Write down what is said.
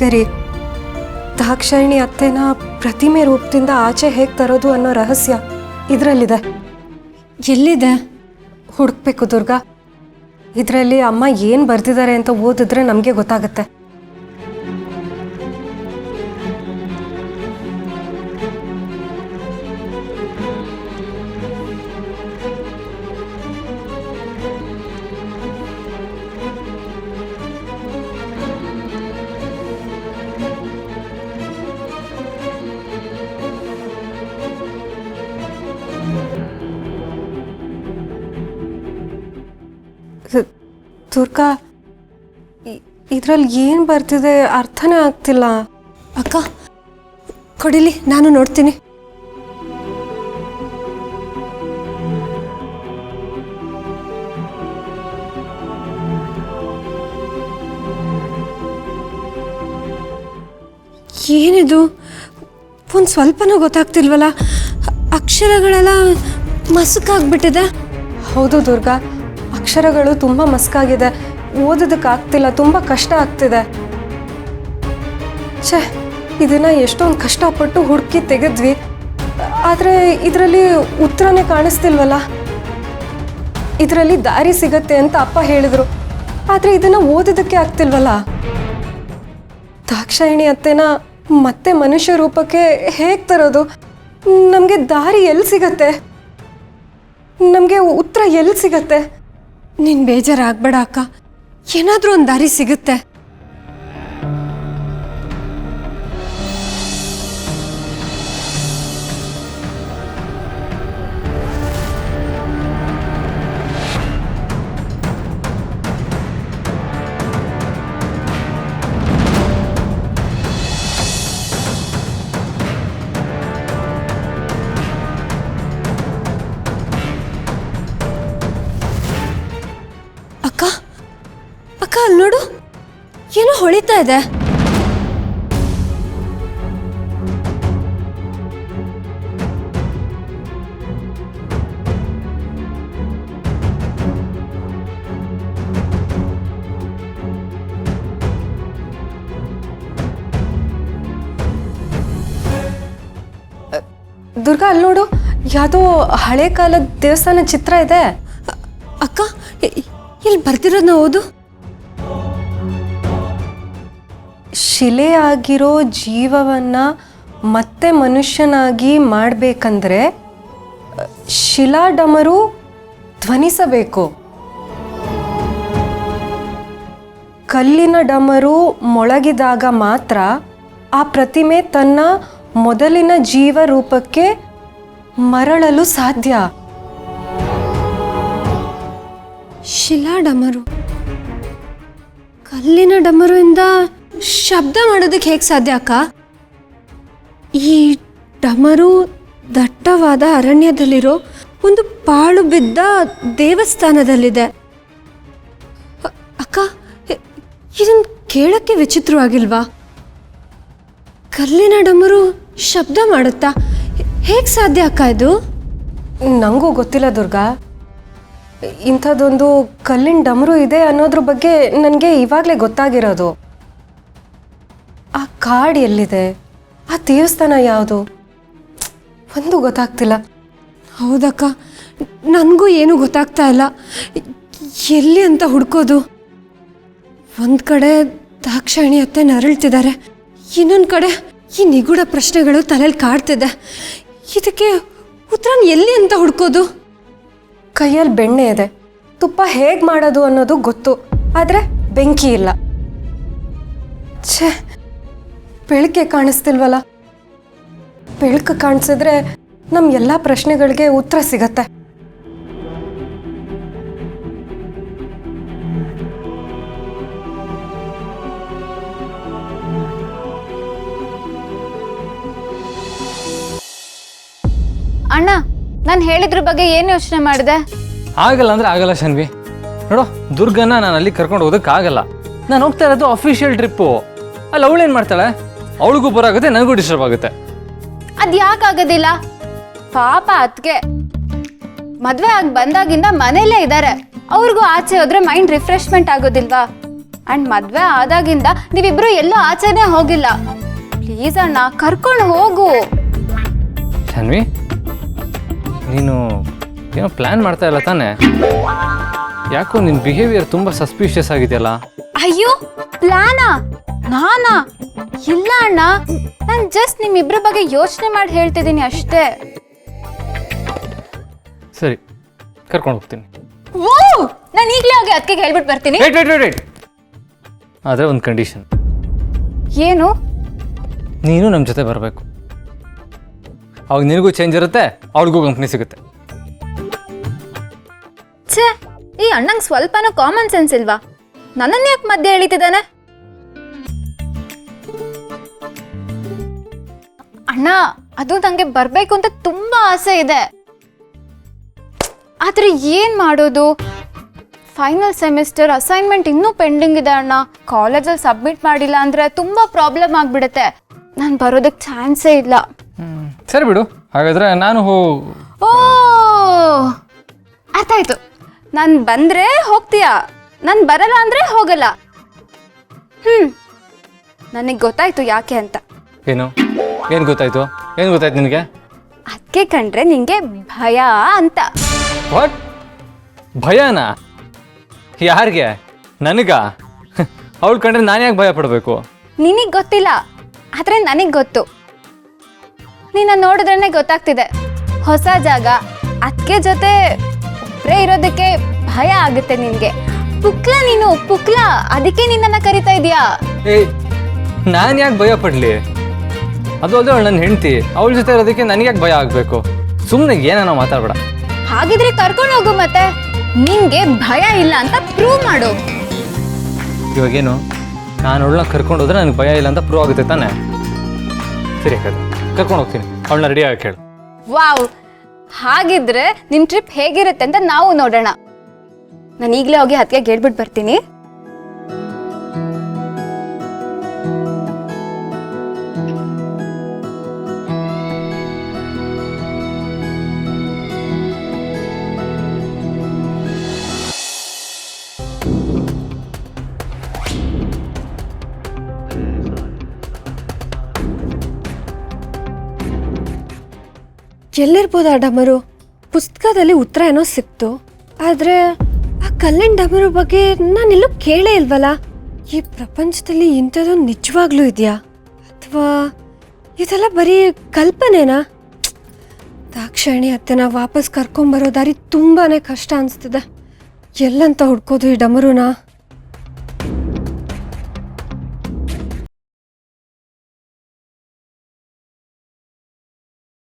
ಹೇಳಿ ದಾಕ್ಷಾಯಿಣಿ ಅತ್ತೆನ ಪ್ರತಿಮೆ ರೂಪದಿಂದ ಆಚೆ ಹೇಗೆ ತರೋದು ಅನ್ನೋ ರಹಸ್ಯ ಇದರಲ್ಲಿದೆ. ಎಲ್ಲಿದೆ? ಹುಡುಕ್ಬೇಕು ದುರ್ಗಾ. ಇದರಲ್ಲಿ ಅಮ್ಮ ಏನು ಬರ್ತಿದ್ದಾರೆ ಅಂತ ಓದಿದ್ರೆ ನಮಗೆ ಗೊತ್ತಾಗುತ್ತೆ. ದುರ್ಗಾ, ಇದರಲ್ಲಿ ಏನು ಬರ್ತಿದೆ ಅರ್ಥನೇ ಆಗ್ತಿಲ್ಲ. ಅಕ್ಕ ಕೊಡಿಲಿ, ನಾನು ನೋಡ್ತೀನಿ. ಏನಿದು? ಒಂದು ಸ್ವಲ್ಪನೂ ಗೊತ್ತಾಗ್ತಿಲ್ವಲ್ಲ. ಅಕ್ಷರಗಳೆಲ್ಲ ಮಸುಕಾಗ್ಬಿಟ್ಟಿದೆ. ಹೌದು ದುರ್ಗಾ, ಅಕ್ಷರಗಳು ತುಂಬ ಮಸ್ಕಾಗಿದೆ. ಓದೋದಕ್ಕಾಗ್ತಿಲ್ಲ, ತುಂಬ ಕಷ್ಟ ಆಗ್ತಿದೆ. ಛೇ, ಇದನ್ನು ಎಷ್ಟೊಂದು ಕಷ್ಟಪಟ್ಟು ಹುಡುಕಿ ತೆಗೆದ್ವಿ, ಆದರೆ ಇದರಲ್ಲಿ ಉತ್ತರನೇ ಕಾಣಿಸ್ತಿಲ್ವಲ್ಲ. ಇದರಲ್ಲಿ ದಾರಿ ಸಿಗತ್ತೆ ಅಂತ ಅಪ್ಪ ಹೇಳಿದ್ರು, ಆದರೆ ಇದನ್ನು ಓದೋದಕ್ಕೆ ಆಗ್ತಿಲ್ವಲ್ಲ. ದಾಕ್ಷಾಯಿಣಿ ಅತ್ತೆನ ಮತ್ತೆ ಮನುಷ್ಯ ರೂಪಕ್ಕೆ ಹೇಗೆ ತರೋದು? ನಮಗೆ ದಾರಿ ಎಲ್ಲಿ ಸಿಗತ್ತೆ? ನಮಗೆ ಉತ್ತರ ಎಲ್ಲಿ ಸಿಗತ್ತೆ? ನೀನು ಬೇಜಾರಾಗಬೇಡ ಅಕ್ಕ, ಏನಾದರೂ ಒಂದು ದಾರಿ ಸಿಗುತ್ತೆ. ಅಕ್ಕ ಅಕ್ಕ, ಅಲ್ಲಿ ನೋಡು, ಏನೋ ಹೊಳಿತಾ ಇದೆ. ದುರ್ಗಾ, ಅಲ್ಲಿ ನೋಡು, ಯಾವುದೋ ಹಳೆ ಕಾಲದ ದೇವಸ್ಥಾನ ಚಿತ್ರ ಇದೆ. ಅಕ್ಕ, ಇಲ್ಲಿ ಬರ್ತಿರೋದನ್ನ ಓದು. ಶಿಲೆಯಾಗಿರೋ ಜೀವವನ್ನ ಮತ್ತೆ ಮನುಷ್ಯನಾಗಿ ಮಾಡಬೇಕಂದ್ರೆ ಶಿಲಾಡಮರು ಧ್ವನಿಸಬೇಕು. ಕಲ್ಲಿನ ಡಮರು ಮೊಳಗಿದಾಗ ಮಾತ್ರ ಆ ಪ್ರತಿಮೆ ತನ್ನ ಮೊದಲಿನ ಜೀವ ರೂಪಕ್ಕೆ ಮರಳಲು ಸಾಧ್ಯ. ಶಿಲಾ ಡಮರು, ಕಲ್ಲಿನ ಡಮರುವಿಂದ ಶಬ್ದ ಮಾಡೋದಕ್ಕೆ ಹೇಗೆ ಸಾಧ್ಯ ಅಕ್ಕ? ಈ ಡಮರು ದಟ್ಟವಾದ ಅರಣ್ಯದಲ್ಲಿರೋ ಒಂದು ಪಾಳು ಬಿದ್ದ ದೇವಸ್ಥಾನದಲ್ಲಿದೆ. ಅಕ್ಕ, ಇದನ್ನು ಕೇಳಕ್ಕೆ ವಿಚಿತ್ರವಾಗಿಲ್ವಾ? ಕಲ್ಲಿನ ಡಮರು ಶಬ್ದ ಮಾಡುತ್ತಾ? ಹೇಗೆ ಸಾಧ್ಯ ಅಕ್ಕ ಇದು? ನನಗೂ ಗೊತ್ತಿಲ್ಲ ದುರ್ಗಾ. ಇಂಥದ್ದೊಂದು ಕಲ್ಲಿನ ಡಮರು ಇದೆ ಅನ್ನೋದ್ರ ಬಗ್ಗೆ ನನಗೆ ಇವಾಗಲೇ ಗೊತ್ತಾಗಿರೋದು. ಆ ಕಾಡು ಎಲ್ಲಿದೆ? ಆ ದೇವಸ್ಥಾನ ಯಾವುದು? ಒಂದು ಗೊತ್ತಾಗ್ತಿಲ್ಲ. ಹೌದಕ್ಕ, ನನಗೂ ಏನೂ ಗೊತ್ತಾಗ್ತಾ ಇಲ್ಲ. ಎಲ್ಲಿ ಅಂತ ಹುಡ್ಕೋದು? ಒಂದು ಕಡೆ ದಾಕ್ಷಾಯಿಣಿ ಅತ್ತೆ ನರಳ್ತಿದ್ದಾರೆ, ಇನ್ನೊಂದು ಕಡೆ ಈ ನಿಗೂಢ ಪ್ರಶ್ನೆಗಳು ತಲೆಯಲ್ಲಿ ಕಾಡ್ತಿದೆ. ಇದಕ್ಕೆ ಉತ್ತರನ ಎಲ್ಲಿ ಅಂತ ಹುಡ್ಕೋದು? ಕೈಯಲ್ಲಿ ಬೆಣ್ಣೆ ಇದೆ, ತುಪ್ಪ ಹೇಗೆ ಮಾಡೋದು ಅನ್ನೋದು ಗೊತ್ತು, ಆದರೆ ಬೆಂಕಿ ಇಲ್ಲ. ಛೇ, ಬೆಳಕೆ ಕಾಣಿಸ್ತಿಲ್ವಲ್ಲ. ಬೆಳಕು ಕಾಣಿಸಿದ್ರೆ ನಮ್ಮ ಎಲ್ಲ ಪ್ರಶ್ನೆಗಳಿಗೆ ಉತ್ತರ ಸಿಗತ್ತೆ. ಅಣ್ಣ, ನಾನು ಹೇಳಿದ್ರ ಬಗ್ಗೆ ಏನು ಯೋಚನೆ ಮಾಡಿದೆ? ಆಗಲ್ಲ ಅಂದ್ರೆ ಆಗಲ್ಲ ಶಾನ್ವಿ. ನೋಡು, ದುರ್ಗನ ನಾನು ಅಲ್ಲಿ ಕರ್ಕೊಂಡು ಹೋಗೋದಕ್ಕಾಗಲ್ಲ. ನಾನು ಹೋಗ್ತಾ ಇರೋದು ಅಫಿಷಿಯಲ್ ಟ್ರಿಪ್ಪು. ಅಲ್ಲಿ ಅವಳೇನು ಮಾಡ್ತಾಳೆ? ಅವಳಿಗೂ ಬರಾಗುತ್ತೆ, ನನಗೂ ಡಿಸ್ಟರ್ಬ್ ಆಗುತ್ತೆ. ಅದು ಯಾಕಾಗೋದಿಲ್ಲ? ಪಾಪ ಅತ್ಗೆ ಮದುವೆ ಆಗಿ ಬಂದಾಗಿಂದ ಮನೆಯಲ್ಲೇ ಇದ್ದಾರೆ. ಅವ್ರಿಗೂ ಆಚೆ ಹೋದ್ರೆ ಮೈಂಡ್ ರಿಫ್ರೆಶ್ಮೆಂಟ್ ಆಗೋದಿಲ್ವಾ? ಅಂಡ್ ಮದ್ವೆ ಆದಾಗಿಂದ ನೀವಿಬ್ರು ಎಲ್ಲೂ ಆಚೆನೆ ಹೋಗಿಲ್ಲ. ಪ್ಲೀಸ್ ಅಣ್ಣ ಕರ್ಕೊಂಡು ಹೋಗು. ಶಾನ್ವಿ, ನೀನು ಏನೋ ಪ್ಲ್ಯಾನ್ ಮಾಡ್ತಾ ಇಲ್ಲ ತಾನೆ? ಯಾಕೋ ನಿನ್ನ ಬಿಹೇವಿಯರ್ ತುಂಬ ಸಸ್ಪಿಷಿಯಸ್ ಆಗಿದೆಯಲ್ಲ? ಅಯ್ಯೋ ಪ್ಲಾನಾ? ನಾನಾ? ಇಲ್ಲ ಅಣ್ಣ, ನಾನು ಜಸ್ಟ್ ನಿಮ್ಮಿಬ್ರ ಬಗ್ಗೆ ಯೋಚನೆ ಮಾಡಿ ಹೇಳ್ತಿದ್ದೀನಿ ಅಷ್ಟೇ. ಸರಿ, ಕರ್ಕೊಂಡು ಹೋಗ್ತೀನಿ. ಓ, ನಾನು ಈಗಲೇ ಹೋಗಿ ಅದಕ್ಕೆ ಹೇಳ್ಬಿಟ್ಟು ಬರ್ತೀನಿ. ವೇಟ್. ಆದರೆ ಒಂದು ಕಂಡೀಷನ್. ಏನು? ನೀನು ನಮ್ಮ ಜೊತೆ ಬರಬೇಕು. ಅವಾಗ ನಿನಗೂ ಚೇಂಜ್ ಇರುತ್ತೆ, ಅವಳಿಗೂ ಕಂಪ್ನಿ ಸಿಗುತ್ತೆ. ಛೇ, ಈ ಅಣ್ಣಂಗೆ ಸ್ವಲ್ಪನೂ ಕಾಮನ್ ಸೆನ್ಸ್ ಇಲ್ವಾ? ನನ್ನನ್ನು ಯಾಕೆ ಮಧ್ಯೆ ಎಳಿತಿದ್ದಾನೆ? ಅಣ್ಣ, ಅದು ನಂಗೆ ಬರ್ಬೇಕು ಅಂತ ತುಂಬಾ ಆಸೆ ಇದೆ. ಆದ್ರೆ ಏನ್ ಮಾಡೋದು? ಫೈನಲ್ ಸೆಮಿಸ್ಟರ್ ಅಸೈನ್ಮೆಂಟ್ ಇನ್ನೂ ಪೆಂಡಿಂಗ್ ಇದೆ ಅಣ್ಣ. ಕಾಲೇಜಲ್ಲಿ ಸಬ್ಮಿಟ್ ಮಾಡಿಲ್ಲ ಅಂದ್ರೆ ತುಂಬಾ ಪ್ರಾಬ್ಲಮ್ ಆಗ್ಬಿಡುತ್ತೆ. ನಾನು ಬರೋದಕ್ಕೆ ಚಾನ್ಸೇ ಇಲ್ಲ. ಸರಿ ಬಿಡು, ಹಾಗಾದ್ರೆ ನಾನು ಓ, ಅರ್ಥ ಆಯ್ತು. ನಾನು ಬಂದ್ರೆ ಹೋಗ್ತೀಯಾ, ನಾನು ಬರಲ್ಲ ಅಂದ್ರೆ ಹೋಗಲ್ಲ. ನನಗೆ ಗೊತ್ತಾಯ್ತು ಯಾಕೆ ಅಂತ. ಏನು ಗೊತ್ತಾಯ್ತು ನಿನಗೆ? ಅದಕ್ಕೆ ಕಂಡ್ರೆ ನಿಂಗೆ ಭಯ ಅಂತ. ವಾಟ್? ಭಯನಾ? ಯಾರಿಗೆ? ನನಗ? ಅವಳು ಕಂಡ್ರೆ ನಾನು ಯಾಕೆ ಭಯ ಪಡಬೇಕು? ನಿನಗೆ ಗೊತ್ತಿಲ್ಲ, ಆದ್ರೆ ನನಗೆ ಗೊತ್ತು. ನಿನ್ನ ನೋಡಿದ್ರೇನೆ ಗೊತ್ತಾಗ್ತಿದೆ. ಹೊಸ ಜಾಗ, ಅದಕ್ಕೆ ಜೊತೆ ಒಬ್ಬರೇ ಇರೋದಕ್ಕೆ ಭಯ ಆಗುತ್ತೆ ನಿನಗೆ. ಪುಕ್ಲ ನೀನು, ಪುಕ್ಲ, ಅದಕ್ಕೆ ನಿನ್ನನ್ನು ಕರಿತಾ ಇದೀಯಾ? ನಾನು ಯಾಕೆ ಭಯ ಪಡಲಿ? ಅದು ಅಲ್ಲದೆ ಅವಳು ನನ್ನ ಹೆಂಡ್ತಿ, ಅವಳ ಜೊತೆ ಇರೋದಕ್ಕೆ ನನಗೆ ಯಾಕೆ ಭಯ ಆಗಬೇಕು? ಸುಮ್ಮನೆ ಏನಾನ ಮಾತಾಡ್ಬೇಡ. ಹಾಗಿದ್ರೆ ಕರ್ಕೊಂಡು ಹೋಗು, ಮತ್ತೆ ನಿಂಗೆ ಭಯ ಇಲ್ಲ ಅಂತ ಪ್ರೂವ್ ಮಾಡು. ಇವಾಗೇನು, ನಾನು ಅವಳನ್ನ ಕರ್ಕೊಂಡು ಹೋದ್ರೆ ನನಗೆ ಭಯ ಇಲ್ಲ ಅಂತ ಪ್ರೂವ್ ಆಗುತ್ತೆ ತಾನೆ? ಸರಿ, ಹಾಗಾದ್ರೆ ಕರ್ಕೊಂಡು ಹೋಗ್ತೀನಿ. ಅವಳನ್ನ ರೆಡಿ ಆಗಿ ಕೇಳು. ವಾವ್, ಹಾಗಿದ್ರೆ ನಿಮ್ ಟ್ರಿಪ್ ಹೇಗಿರುತ್ತೆ ಅಂತ ನಾವು ನೋಡೋಣ. ನಾನು ಈಗಲೇ ಹೋಗಿ ಅದಕ್ಕೆ ಹೇಳ್ಬಿಟ್ಟು ಬರ್ತೀನಿ. ಎಲ್ಲಿರ್ಬೋದು ಆ ಡಮರು? ಪುಸ್ತಕದಲ್ಲಿ ಉತ್ತರ ಏನೋ ಸಿಕ್ತು, ಆದರೆ ಆ ಕಲ್ಲಿನ ಡಮರು ಬಗ್ಗೆ ನಾನೆಲ್ಲೂ ಕೇಳೇ ಇಲ್ವಲ್ಲ. ಈ ಪ್ರಪಂಚದಲ್ಲಿ ಇಂಥದ್ದೊಂದು ನಿಜವಾಗ್ಲೂ ಇದೆಯಾ, ಅಥವಾ ಇದೆಲ್ಲ ಬರೀ ಕಲ್ಪನೆನಾ? ದಾಕ್ಷಾಯಣಿ ಅತ್ತೆನ ವಾಪಸ್ ಕರ್ಕೊಂಬರೋ ದಾರಿ ತುಂಬಾ ಕಷ್ಟ ಅನಿಸ್ತಿದೆ. ಎಲ್ಲಂತ ಹುಡ್ಕೋದು ಈ ಡಮರುನ?